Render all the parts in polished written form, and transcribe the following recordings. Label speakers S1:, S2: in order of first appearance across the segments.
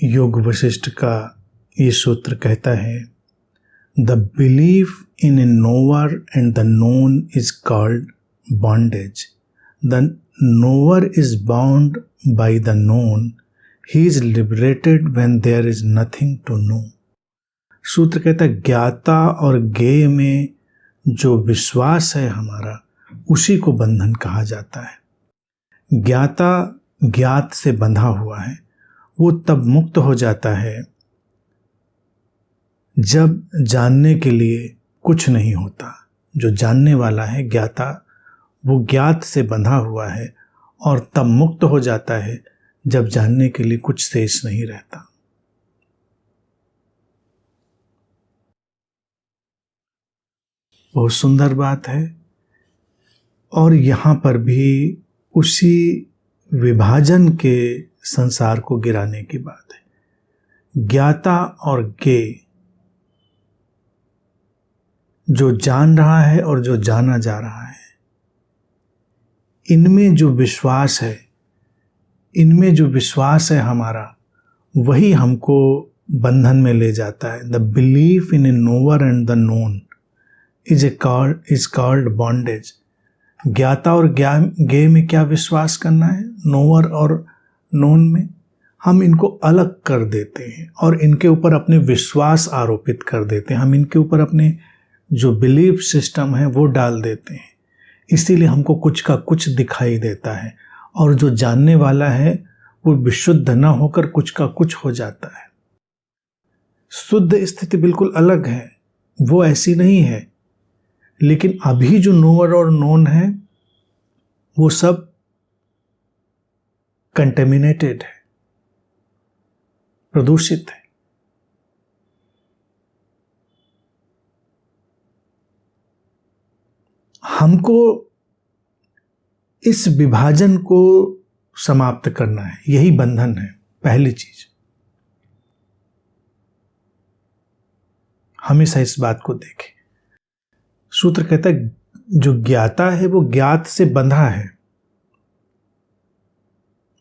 S1: योग वशिष्ठ का ये सूत्र कहता है, the belief in a knower and the known is called bondage, the knower is bound by the known, he is liberated when there is nothing to know. सूत्र कहता है ज्ञाता और ज्ञेय में जो विश्वास है हमारा, उसी को बंधन कहा जाता है। ज्ञाता ज्ञात से बंधा हुआ है, वो तब मुक्त हो जाता है जब जानने के लिए कुछ नहीं होता। जो जानने वाला है ज्ञाता, वो ज्ञात से बंधा हुआ है और तब मुक्त हो जाता है जब जानने के लिए कुछ शेष नहीं रहता। बहुत सुंदर बात है। और यहाँ पर भी उसी विभाजन के संसार को गिराने की बात है। ज्ञाता और ज्ञेय, जो जान रहा है और जो जाना जा रहा है, इनमें जो विश्वास है, इनमें जो विश्वास है हमारा, वही हमको बंधन में ले जाता है। The belief in a knower and the known is called bondage. ज्ञाता और ज्ञेय में क्या विश्वास करना है? नोवर और नोन में हम इनको अलग कर देते हैं और इनके ऊपर अपने विश्वास आरोपित कर देते हैं। हम इनके ऊपर अपने जो बिलीफ सिस्टम है वो डाल देते हैं। इसीलिए हमको कुछ का कुछ दिखाई देता है और जो जानने वाला है वो विशुद्ध न होकर कुछ का कुछ हो जाता है। शुद्ध स्थिति बिल्कुल अलग है, वो ऐसी नहीं है। लेकिन अभी जो नोवर और नोन है वो सब कंटेमिनेटेड है, प्रदूषित है। हमको इस विभाजन को समाप्त करना है, यही बंधन है। पहली चीज, हमेशा इस बात को देखें। सूत्र कहता है जो ज्ञाता है वो ज्ञात से बंधा है,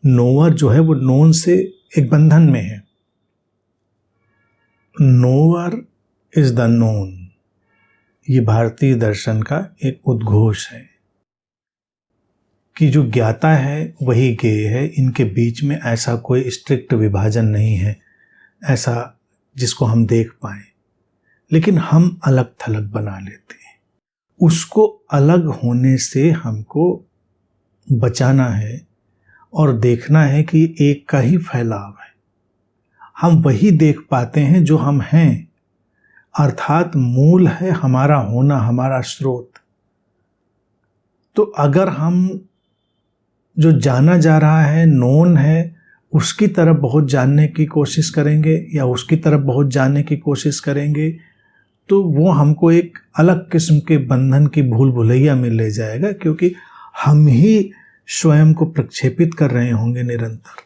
S1: नोवर जो है वो नोन से एक बंधन में है। नोवर इज द नोन, ये भारतीय दर्शन का एक उद्घोष है कि जो ज्ञाता है वही ज्ञेय है। इनके बीच में ऐसा कोई स्ट्रिक्ट विभाजन नहीं है ऐसा जिसको हम देख पाए, लेकिन हम अलग थलग बना लेते हैं। उसको अलग होने से हमको बचाना है और देखना है कि एक का ही फैलाव है। हम वही देख पाते हैं जो हम हैं, अर्थात मूल है हमारा होना, हमारा स्रोत। तो अगर हम जो जाना जा रहा है, नोन है, उसकी तरफ बहुत जानने की कोशिश करेंगे या उसकी तरफ बहुत जानने की कोशिश करेंगे, तो वो हमको एक अलग किस्म के बंधन की भूल भुलैया में ले जाएगा, क्योंकि हम ही स्वयं को प्रक्षेपित कर रहे होंगे निरंतर।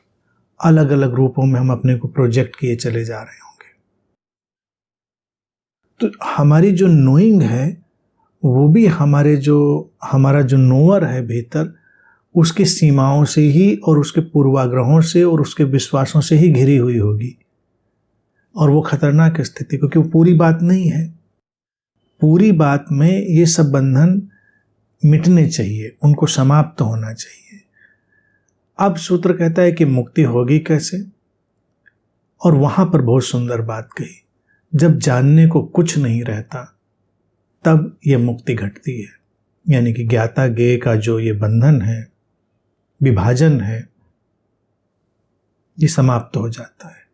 S1: अलग अलग रूपों में हम अपने को प्रोजेक्ट किए चले जा रहे होंगे। तो हमारी जो नोइंग है वो भी हमारा जो नोअर है भीतर, उसकी सीमाओं से ही और उसके पूर्वाग्रहों से और उसके विश्वासों से ही घिरी हुई होगी। और वो खतरनाक स्थिति, क्योंकि वो पूरी बात नहीं है। पूरी बात में ये सब बंधन मिटने चाहिए, उनको समाप्त होना चाहिए। अब सूत्र कहता है कि मुक्ति होगी कैसे, और वहां पर बहुत सुंदर बात कही, जब जानने को कुछ नहीं रहता तब ये मुक्ति घटती है। यानी कि ज्ञाता ज्ञेय का जो ये बंधन है, विभाजन है, ये समाप्त हो जाता है।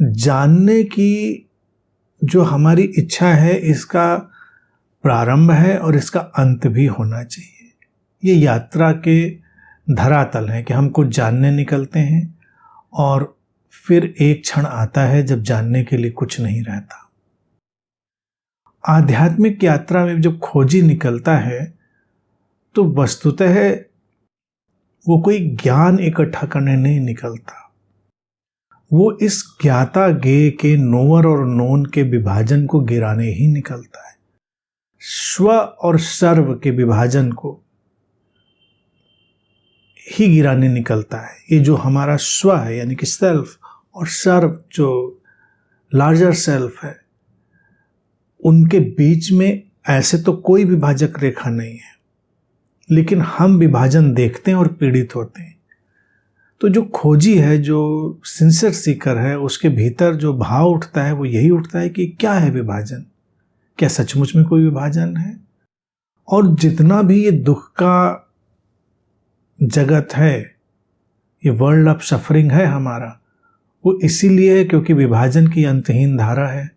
S1: जानने की जो हमारी इच्छा है, इसका प्रारंभ है और इसका अंत भी होना चाहिए। ये यात्रा के धरातल है कि हम कुछ जानने निकलते हैं और फिर एक क्षण आता है जब जानने के लिए कुछ नहीं रहता। आध्यात्मिक यात्रा में जब खोजी निकलता है तो वस्तुतः वो कोई ज्ञान इकट्ठा करने नहीं निकलता, वो इस ज्ञाता ज्ञेय के नोवर और नोन के विभाजन को गिराने ही निकलता है। स्व और सर्व के विभाजन को ही गिराने निकलता है। ये जो हमारा स्व है यानी कि सेल्फ और सर्व जो लार्जर सेल्फ है, उनके बीच में ऐसे तो कोई विभाजक रेखा नहीं है, लेकिन हम विभाजन देखते हैं और पीड़ित होते हैं। तो जो खोजी है, जो सिंसियर सीकर है, उसके भीतर जो भाव उठता है वो यही उठता है कि क्या है विभाजन, क्या सचमुच में कोई विभाजन है। और जितना भी ये दुख का जगत है, ये वर्ल्ड ऑफ सफरिंग है हमारा, वो इसीलिए है क्योंकि विभाजन की अंतहीन धारा है।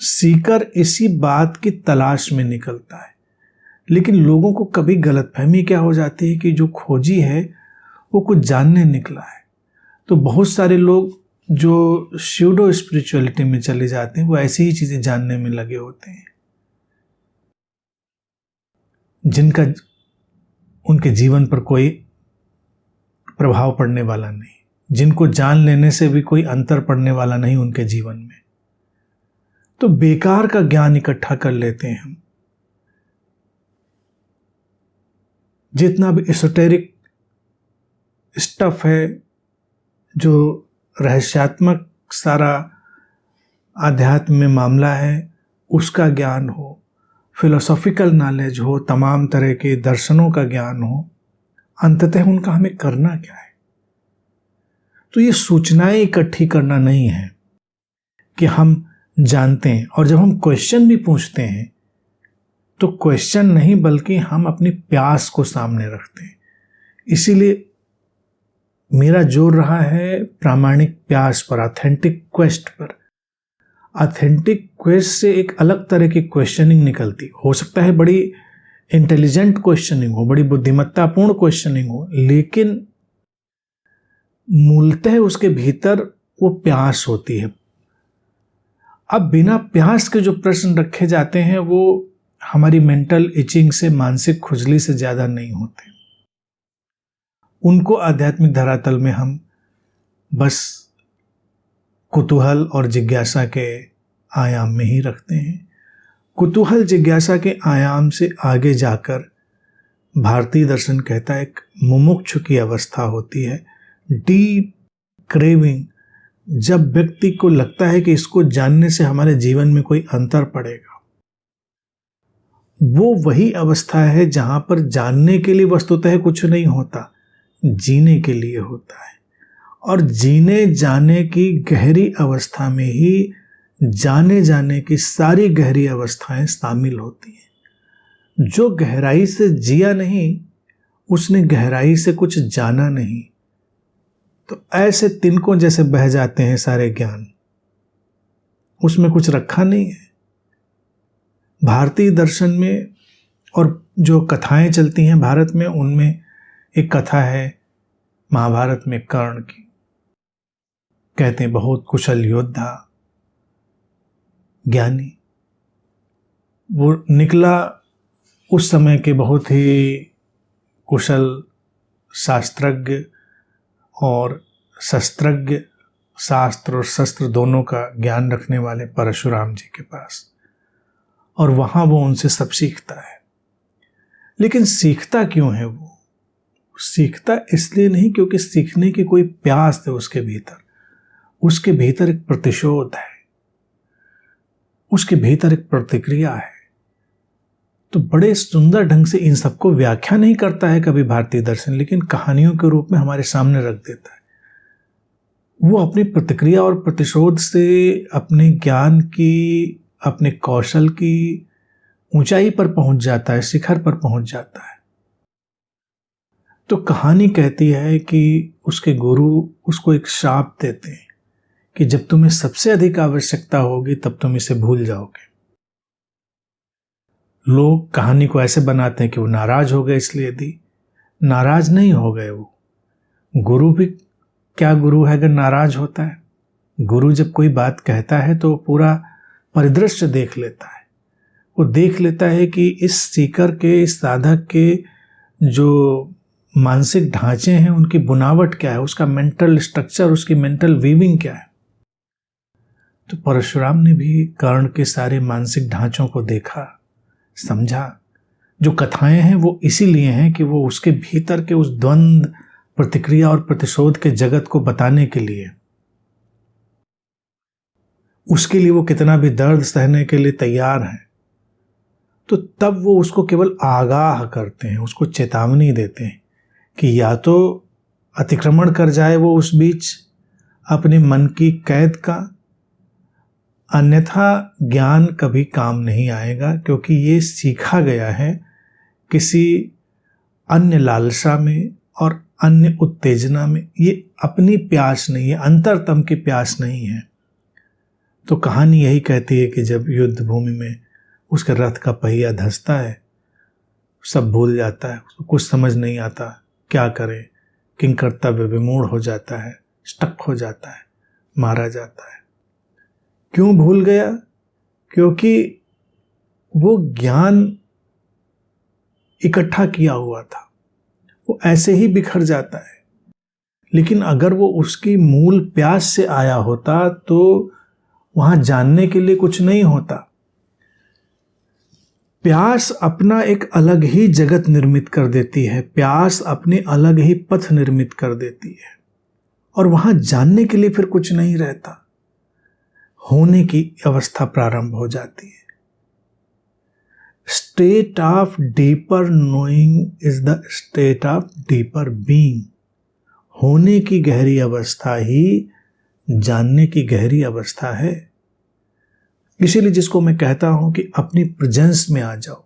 S1: सीकर इसी बात की तलाश में निकलता है, लेकिन लोगों को कभी गलतफहमी क्या हो जाती है कि जो खोजी है वो कुछ जानने निकला है। तो बहुत सारे लोग जो स्यूडो स्पिरिचुअलिटी में चले जाते हैं वो ऐसी ही चीजें जानने में लगे होते हैं जिनका उनके जीवन पर कोई प्रभाव पड़ने वाला नहीं, जिनको जान लेने से भी कोई अंतर पड़ने वाला नहीं उनके जीवन में। तो बेकार का ज्ञान इकट्ठा कर लेते हैं हम। जितना भी एसोटेरिक स्टफ है, जो रहस्यात्मक सारा आध्यात्म में मामला है, उसका ज्ञान हो, फिलोसॉफिकल नॉलेज हो, तमाम तरह के दर्शनों का ज्ञान हो, अंततः उनका हमें करना क्या है? तो ये सूचनाएं इकट्ठी करना नहीं है कि हम जानते हैं। और जब हम क्वेश्चन भी पूछते हैं तो क्वेश्चन नहीं बल्कि हम अपनी प्यास को सामने रखते हैं। इसीलिए मेरा जोर रहा है प्रामाणिक प्यास पर, ऑथेंटिक क्वेस्ट पर। ऑथेंटिक क्वेस्ट से एक अलग तरह की क्वेश्चनिंग निकलती हो सकता है, बड़ी इंटेलिजेंट क्वेश्चनिंग हो, बड़ी बुद्धिमत्तापूर्ण क्वेश्चनिंग हो, लेकिन मूलतः उसके भीतर वो प्यास होती है। अब बिना प्यास के जो प्रश्न रखे जाते हैं वो हमारी मेंटल इचिंग से, मानसिक खुजली से ज्यादा नहीं होते। उनको आध्यात्मिक धरातल में हम बस कुतूहल और जिज्ञासा के आयाम में ही रखते हैं। कुतूहल जिज्ञासा के आयाम से आगे जाकर भारतीय दर्शन कहता है एक मुमुक्षु की अवस्था होती है, डीप क्रेविंग, जब व्यक्ति को लगता है कि इसको जानने से हमारे जीवन में कोई अंतर पड़ेगा। वो वही अवस्था है जहां पर जानने के लिए वस्तुतः कुछ नहीं होता, जीने के लिए होता है। और जीने जाने की गहरी अवस्था में ही जाने जाने की सारी गहरी अवस्थाएं शामिल होती हैं। जो गहराई से जिया नहीं, उसने गहराई से कुछ जाना नहीं। तो ऐसे तिनकों जैसे बह जाते हैं सारे ज्ञान, उसमें कुछ रखा नहीं है। भारतीय दर्शन में और जो कथाएं चलती हैं भारत में, उनमें एक कथा है महाभारत में कर्ण की। कहते हैं बहुत कुशल योद्धा, ज्ञानी, वो निकला उस समय के बहुत ही कुशल शास्त्रज्ञ और शस्त्रज्ञ, शास्त्र और शस्त्र दोनों का ज्ञान रखने वाले परशुराम जी के पास, और वहां वो उनसे सब सीखता है। लेकिन सीखता क्यों है? वो सीखता इसलिए नहीं क्योंकि सीखने की कोई प्यास है उसके भीतर। उसके भीतर एक प्रतिशोध है, उसके भीतर एक प्रतिक्रिया है। तो बड़े सुंदर ढंग से इन सबको व्याख्या नहीं करता है कभी भारतीय दर्शन, लेकिन कहानियों के रूप में हमारे सामने रख देता है। वो अपनी प्रतिक्रिया और प्रतिशोध से अपने ज्ञान की, अपने कौशल की ऊंचाई पर पहुंच जाता है, शिखर पर पहुंच जाता है। तो कहानी कहती है कि उसके गुरु उसको एक श्राप देते हैं कि जब तुम्हें सबसे अधिक आवश्यकता होगी तब तुम इसे भूल जाओगे। लोग कहानी को ऐसे बनाते हैं कि वो नाराज हो गए इसलिए दी। नाराज नहीं हो गए वो। गुरु भी क्या गुरु है अगर नाराज होता है? गुरु जब कोई बात कहता है तो पूरा परिदृश्य देख लेता है। वो देख लेता है कि इस सीकर के, इस साधक के जो मानसिक ढांचे हैं उनकी बुनावट क्या है, उसका मेंटल स्ट्रक्चर, उसकी मेंटल वीविंग क्या है। तो परशुराम ने भी कर्ण के सारे मानसिक ढांचों को देखा, समझा। जो कथाएं हैं वो इसीलिए हैं कि वो उसके भीतर के उस द्वंद्व, प्रतिक्रिया और प्रतिशोध के जगत को बताने के लिए, उसके लिए वो कितना भी दर्द सहने के लिए तैयार है। तो तब वो उसको केवल आगाह करते हैं, उसको चेतावनी देते हैं कि या तो अतिक्रमण कर जाए वो उस बीच अपने मन की कैद का, अन्यथा ज्ञान कभी काम नहीं आएगा, क्योंकि ये सीखा गया है किसी अन्य लालसा में और अन्य उत्तेजना में। ये अपनी प्यास नहीं है, अंतरतम की प्यास नहीं है। तो कहानी यही कहती है कि जब युद्ध भूमि में उसके रथ का पहिया धंसता है, सब भूल जाता है, उसको कुछ समझ नहीं आता क्या करे, किंग कर्तव्य विमूढ़ हो जाता है, स्टक हो जाता है, मारा जाता है। क्यों भूल गया? क्योंकि वो ज्ञान इकट्ठा किया हुआ था, वो ऐसे ही बिखर जाता है। लेकिन अगर वो उसकी मूल प्यास से आया होता तो वहां जानने के लिए कुछ नहीं होता। प्यास अपना एक अलग ही जगत निर्मित कर देती है, प्यास अपने अलग ही पथ निर्मित कर देती है, और वहां जानने के लिए फिर कुछ नहीं रहता। होने की अवस्था प्रारंभ हो जाती है। State of deeper knowing is the state of deeper being. होने की गहरी अवस्था ही जानने की गहरी अवस्था है। इसीलिए जिसको मैं कहता हूं कि अपनी प्रेजेंस में आ जाओ,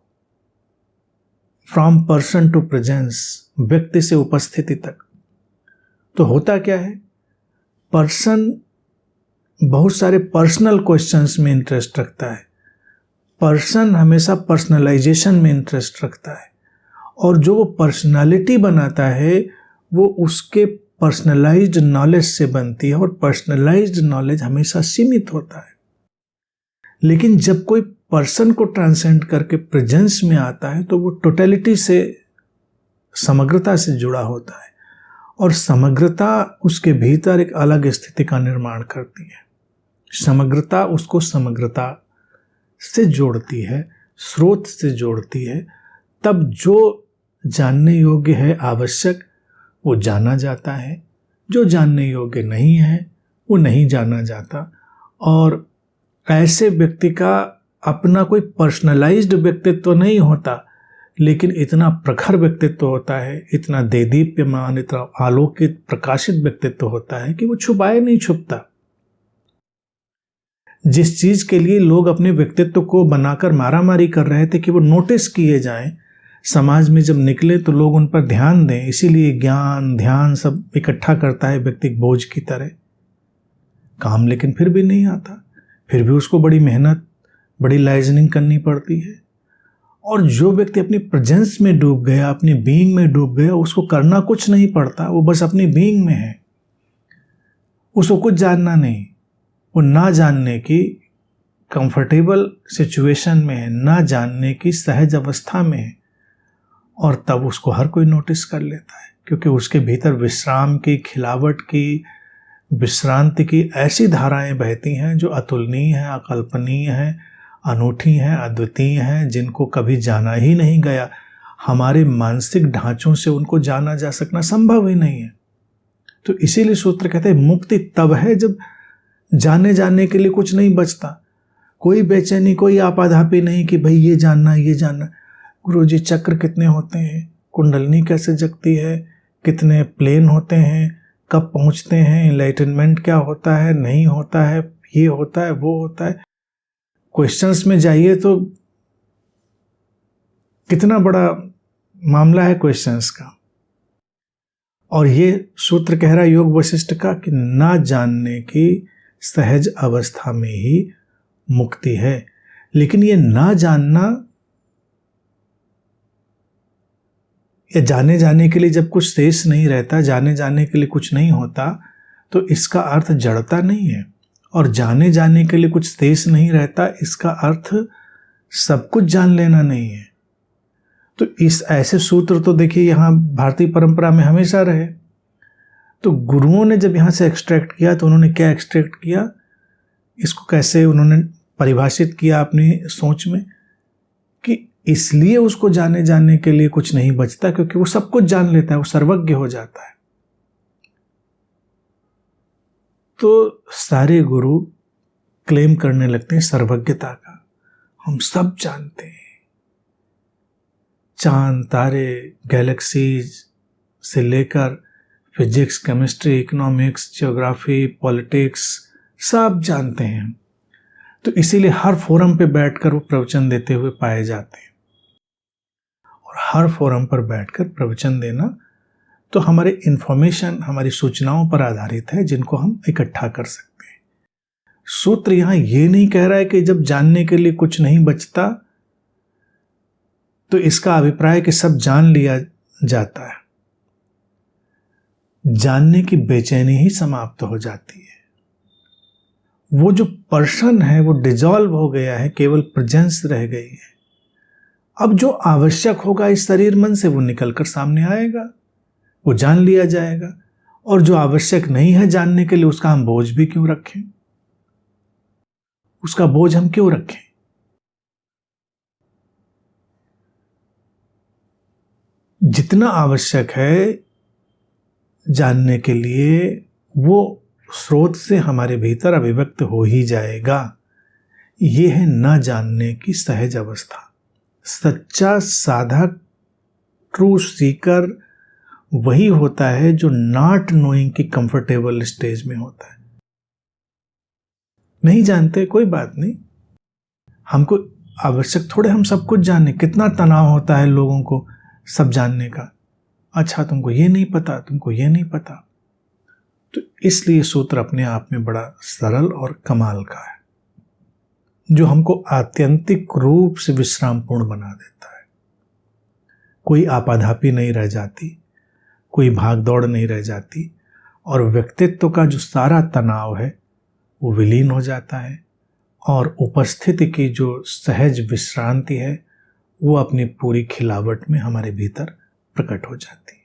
S1: फ्रॉम पर्सन टू प्रेजेंस, व्यक्ति से उपस्थिति तक। तो होता क्या है, पर्सन बहुत सारे पर्सनल क्वेश्चंस में इंटरेस्ट रखता है, पर्सन हमेशा पर्सनलाइजेशन में इंटरेस्ट रखता है, और जो वो पर्सनालिटी बनाता है वो उसके पर्सनलाइज्ड नॉलेज से बनती है, और पर्सनलाइज्ड नॉलेज हमेशा सीमित होता है। लेकिन जब कोई पर्सन को ट्रांसेंड करके प्रेजेंस में आता है तो वो टोटलिटी से, समग्रता से जुड़ा होता है, और समग्रता उसके भीतर एक अलग स्थिति का निर्माण करती है। समग्रता उसको समग्रता से जोड़ती है, स्रोत से जोड़ती है। तब जो जानने योग्य है, आवश्यक, वो जाना जाता है, जो जानने योग्य नहीं है वो नहीं जाना जाता। और ऐसे व्यक्ति का अपना कोई पर्सनलाइज्ड व्यक्तित्व नहीं होता, लेकिन इतना प्रखर व्यक्तित्व होता है, इतना देदीप्यमान, इतना आलोकित प्रकाशित व्यक्तित्व होता है कि वो छुपाए नहीं छुपता। जिस चीज के लिए लोग अपने व्यक्तित्व को बनाकर मारामारी कर रहे थे कि वो नोटिस किए जाएं, समाज में जब निकले तो लोग उन पर ध्यान दें, इसीलिए ज्ञान ध्यान सब इकट्ठा करता है व्यक्ति बोझ की तरह। काम लेकिन फिर भी नहीं आता, फिर भी उसको बड़ी मेहनत, बड़ी लाइजनिंग करनी पड़ती है। और जो व्यक्ति अपनी प्रेजेंस में डूब गया, अपनी बीइंग में डूब गया, उसको करना कुछ नहीं पड़ता, वो बस अपनी बीइंग में है, उसको कुछ जानना नहीं। वो ना जानने की कंफर्टेबल सिचुएशन में है, ना जानने की सहज अवस्था में है, और तब उसको हर कोई नोटिस कर लेता है, क्योंकि उसके भीतर विश्राम की, खिलावट की, विश्रांति की ऐसी धाराएं बहती हैं जो अतुलनीय हैं, अकल्पनीय हैं, अनूठी हैं, अद्वितीय हैं, जिनको कभी जाना ही नहीं गया। हमारे मानसिक ढांचों से उनको जाना जा सकना संभव ही नहीं है। तो इसीलिए सूत्र कहते हैं मुक्ति तब है जब जाने के लिए कुछ नहीं बचता, कोई बेचैनी, कोई आपाधापी नहीं कि भाई ये जानना ये जानना। गुरुजी चक्र कितने होते हैं, कुंडलनी कैसे जगती है, कितने प्लेन होते हैं, कब पहुंचते हैं, एनलाइटनमेंट क्या होता है, नहीं होता है, ये होता है वो होता है। क्वेश्चंस में जाइए तो कितना बड़ा मामला है क्वेश्चंस का। और ये सूत्र कह रहा है योग वशिष्ठ का कि ना जानने की सहज अवस्था में ही मुक्ति है। लेकिन ये ना जानना या जाने के लिए जब कुछ शेष नहीं रहता, जाने के लिए कुछ नहीं होता, तो इसका अर्थ जड़ता नहीं है। और जाने के लिए कुछ शेष नहीं रहता, इसका अर्थ सब कुछ जान लेना नहीं है। तो इस ऐसे सूत्र तो देखिए यहाँ भारतीय परंपरा में हमेशा रहे। तो गुरुओं ने जब यहाँ से एक्सट्रैक्ट किया तो उन्होंने क्या एक्सट्रैक्ट किया, इसको कैसे उन्होंने परिभाषित किया अपनी सोच में कि इसलिए उसको जाने के लिए कुछ नहीं बचता, क्योंकि वो सब कुछ जान लेता है, वो सर्वज्ञ हो जाता है। तो सारे गुरु क्लेम करने लगते हैं सर्वज्ञता का, हम सब जानते हैं, चांद, तारे, गैलेक्सीज से लेकर physics, chemistry, economics, geography, politics सब जानते हैं। तो इसीलिए हर फोरम पे बैठकर वो प्रवचन देते हुए पाए जाते हैं। और हर फोरम पर बैठकर प्रवचन देना तो हमारे इंफॉर्मेशन, हमारी सूचनाओं पर आधारित है, जिनको हम इकट्ठा कर सकते हैं। सूत्र यहां ये नहीं कह रहा है कि जब जानने के लिए कुछ नहीं बचता तो इसका अभिप्राय कि सब जान लिया जाता है। जानने की बेचैनी ही समाप्त हो जाती है। वो जो पर्सन है वो डिजॉल्व हो गया है, केवल प्रेजेंस रह गई है। अब जो आवश्यक होगा इस शरीर मन से वो निकलकर सामने आएगा, वो जान लिया जाएगा। और जो आवश्यक नहीं है जानने के लिए, उसका हम बोझ भी क्यों रखें? उसका बोझ हम क्यों रखें? जितना आवश्यक है जानने के लिए वो स्रोत से हमारे भीतर अभिव्यक्त हो ही जाएगा। ये है न जानने की सहज अवस्था। सच्चा साधक, ट्रू सीकर वही होता है जो नॉट नोइंग की कंफर्टेबल स्टेज में होता है। नहीं जानते, कोई बात नहीं, हमको आवश्यक थोड़े हम सब कुछ जाने। कितना तनाव होता है लोगों को सब जानने का। अच्छा, तुमको ये नहीं पता, तुमको ये नहीं पता। तो इसलिए सूत्र अपने आप में बड़ा सरल और कमाल का है, जो हमको आत्यंतिक रूप से विश्रामपूर्ण बना देता है। कोई आपाधापी नहीं रह जाती, कोई भागदौड़ नहीं रह जाती, और व्यक्तित्व का जो सारा तनाव है वो विलीन हो जाता है, और उपस्थिति की जो सहज विश्रांति है वो अपनी पूरी खिलावट में हमारे भीतर प्रकट हो जाती है।